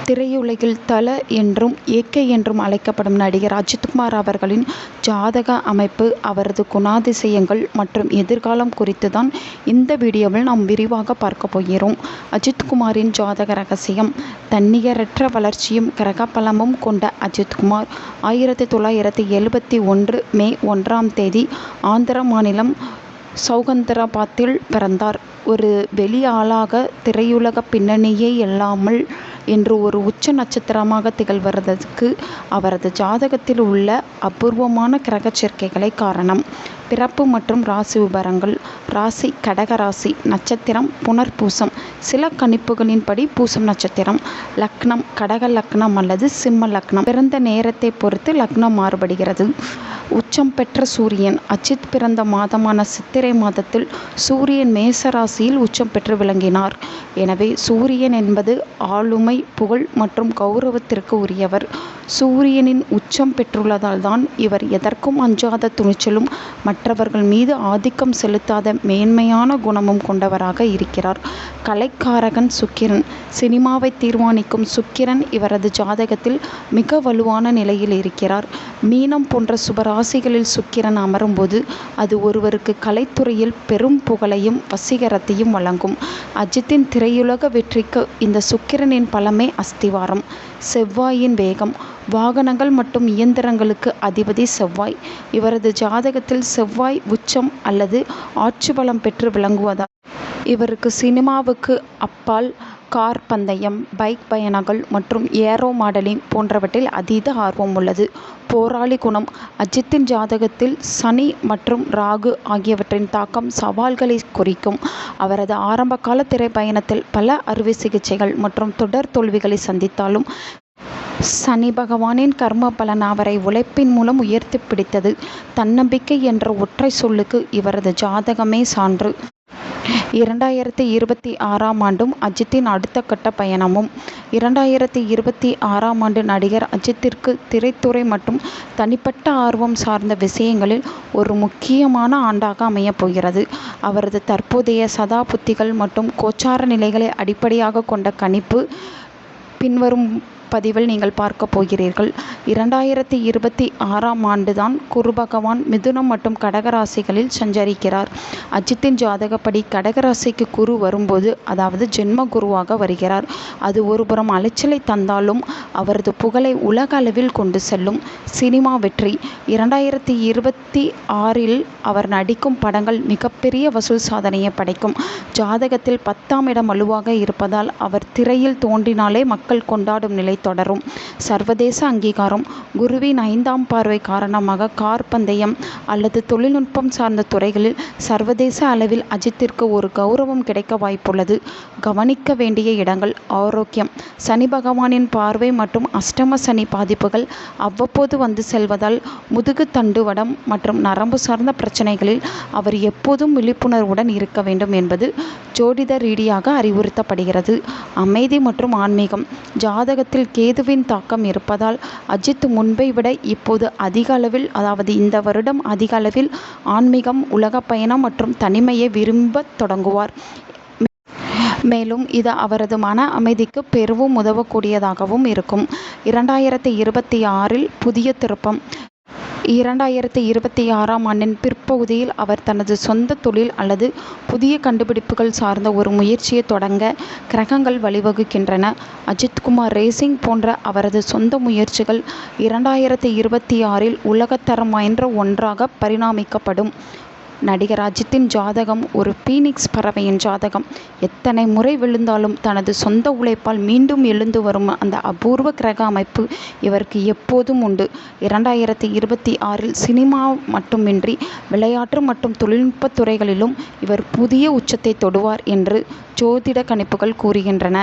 திரையுலகில் தல என்றும் ஏ.கே. என்றும் அழைக்கப்படும் நடிகர் அஜித்குமார் அவர்களின் ஜாதக அமைப்பு, அவரது குணாதிசயங்கள் மற்றும் எதிர்காலம் குறித்து தான் இந்த வீடியோவில் நாம் விரிவாக பார்க்க போகிறோம். அஜித்குமாரின் ஜாதக ரகசியம். தன்னிகரற்ற வளர்ச்சியும் கிரகபலமும் கொண்ட அஜித்குமார் 1971 மே 1 ஆந்திர மாநிலம் சௌகந்தராபாத்தில் பிறந்தார். ஒரு வெளி ஆளாக திரையுலக பின்னணியே இல்லாமல் இன்று ஒரு உச்ச நட்சத்திரமாக திகழ்வதற்கு அவரது ஜாதகத்தில் உள்ள அபூர்வமான கிரக சேர்க்கைகளே காரணம். பிறப்பு மற்றும் ராசி விபரங்கள். ராசி கடக ராசி. நட்சத்திரம் புனர்பூசம். சில கணிப்புகளின்படி பூசம் நட்சத்திரம். லக்னம் கடக லக்னம் அல்லது சிம்ம லக்னம். பிறந்த நேரத்தை பொறுத்து லக்னம் மாறுபடுகிறது. உச்சம் பெற்ற சூரியன். அஜித் பிறந்த மாதமான சித்திரை மாதத்தில் சூரியன் மேச ராசியில் உச்சம் பெற்று விளங்கினார். எனவே சூரியன் என்பது ஆளுமை, புகழ் மற்றும் கௌரவத்திற்கு உரியவர். சூரியனின் உச்சம் பெற்றுள்ளதால் தான் இவர் எதற்கும் அஞ்சாத துணிச்சலும் மற்றவர்கள் மீது ஆதிக்கம் செலுத்தாத மேன்மையான குணமும் கொண்டவராக இருக்கிறார். கலைக்காரகன் சுக்கிரன். சினிமாவை தீர்மானிக்கும் சுக்கிரன் இவரது ஜாதகத்தில் மிக வலுவான நிலையில் இருக்கிறார். மீனம் போன்ற சுபராசிகளில் சுக்கிரன் அமரும்போது அது ஒருவருக்கு கலைத்துறையில் பெரும் புகழையும் வசீகரத்தையும் வழங்கும். அஜித்தின் திரையுலக வெற்றிக்கு இந்த சுக்கிரனின் பலமே அஸ்திவாரம். செவ்வாயின் வேகம். வாகனங்கள் மற்றும் இயந்திரங்களுக்கு அதிபதி செவ்வாய். இவரது ஜாதகத்தில் செவ்வாய் உச்சம் அல்லது ஆட்சி பலம் பெற்று விளங்குவதால் இவருக்கு சினிமாவுக்கு அப்பால் கார் பந்தயம், பைக் பயணங்கள் மற்றும் ஏரோ மாடலிங் போன்றவற்றில் அதீத ஆர்வம் உள்ளது. போராளி குணம். அஜித்தின் ஜாதகத்தில் சனி மற்றும் ராகு ஆகியவற்றின் தாக்கம் சவால்களை குறிக்கும். அவரது ஆரம்பகால திரைப்பயணத்தில் பல அறுவை சிகிச்சைகள் மற்றும் தொடர் தோல்விகளை சந்தித்தாலும் சனி பகவானின் கர்ம பலன் அவரை உழைப்பின் மூலம் உயர்த்தி பிடித்தது. தன்னம்பிக்கை என்ற ஒற்றை சொல்லுக்கு இவரது ஜாதகமே சான்று. 2026 ஆண்டும் அஜித்தின் அடுத்த கட்ட பயணமும். 2026 ஆண்டு நடிகர் அஜித்திற்கு திரைத்துறை மற்றும் தனிப்பட்ட ஆர்வம் சார்ந்த விஷயங்களில் ஒரு முக்கியமான ஆண்டாக அமையப் போகிறது. அவரது தற்போதைய சதாபுத்திகள் மற்றும் கோச்சார நிலைகளை அடிப்படையாக கொண்ட கணிப்பு பின்வரும் பதிவில் நீங்கள் பார்க்க போகிறீர்கள். 2026 ஆண்டு தான் குரு பகவான் மிதுனம் மற்றும் கடகராசிகளில் சஞ்சரிக்கிறார். அஜித்தின் ஜாதகப்படி கடகராசிக்கு குரு வரும்போது, அதாவது ஜென்ம குருவாக வருகிறார். அது ஒருபுறம் அலைச்சலை தந்தாலும் அவரது புகழை உலக அளவில் கொண்டு செல்லும். சினிமா வெற்றி. 2026 அவர் நடிக்கும் படங்கள் மிகப்பெரிய வசூல் சாதனையை படைக்கும். ஜாதகத்தில் 10ஆம் இடம் வலுவாக இருப்பதால் அவர் திரையில் தோன்றினாலே மக்கள் கொண்டாடும் நிலை தொடரும். சர்வதேச அங்கீகாரம். குருவின் 5ஆம் பார்வை காரணமாக கார் பந்தயம் அல்லது தொழில்நுட்பம் சார்ந்த துறைகளில் சர்வதேச அளவில் அஜித்திற்கு ஒரு கௌரவம் கிடைக்க வாய்ப்புள்ளது. கவனிக்க வேண்டிய இடங்கள். ஆரோக்கியம். சனி பகவானின் பார்வை மற்றும் அஷ்டம சனி பாதிப்புகள் அவ்வப்போது வந்து செல்வதால் முதுகு தண்டுவடம் மற்றும் நரம்பு சார்ந்த பிரச்சனைகளில் அவர் எப்போதும் விழிப்புணர்வுடன் இருக்க வேண்டும் என்பது ஜோதிட ரீதியாக அறிவுறுத்தப்படுகிறது. அமைதி மற்றும் ஆன்மீகம். ஜாதகத்தில் கேதுவின் தாக்கம் இருப்பதால் அஜித் முன்பை விட இப்போது அதிக அளவில், அதாவது இந்த வருடம் அதிக அளவில் ஆன்மீகம், உலக பயணம் மற்றும் தனிமையை விரும்பத் தொடங்குவார். மேலும் இது அவரது மன அமைதிக்கு பெரிதும் உதவக்கூடியதாகவும் இருக்கும். 2026 புதிய திருப்பம். 2026 ஆண்டின் பிற்பகுதியில் அவர் தனது சொந்த தொழில் அல்லது புதிய கண்டுபிடிப்புகள் சார்ந்த ஒரு முயற்சியை தொடங்க கிரகங்கள் வழிவகுக்கின்றன. அஜித்குமார் ரேசிங் போன்ற அவரது சொந்த முயற்சிகள் 2026 உலகத்தரம் வாய்ந்த ஒன்றாக பரிணாமிக்கப்படும். நடிகர் அஜித்தின் ஜாதகம் ஒரு பீனிக்ஸ் பறவையின் ஜாதகம். எத்தனை முறை விழுந்தாலும் தனது சொந்த உழைப்பால் மீண்டும் எழுந்து வரும் அந்த அபூர்வ கிரக அமைப்பு இவருக்கு எப்போதும் உண்டு. 2026 சினிமா மட்டுமின்றி விளையாட்டு மற்றும் தொழில்நுட்ப துறைகளிலும் இவர் புதிய உச்சத்தை தொடுவார் என்று ஜோதிட கணிப்புகள் கூறுகின்றன.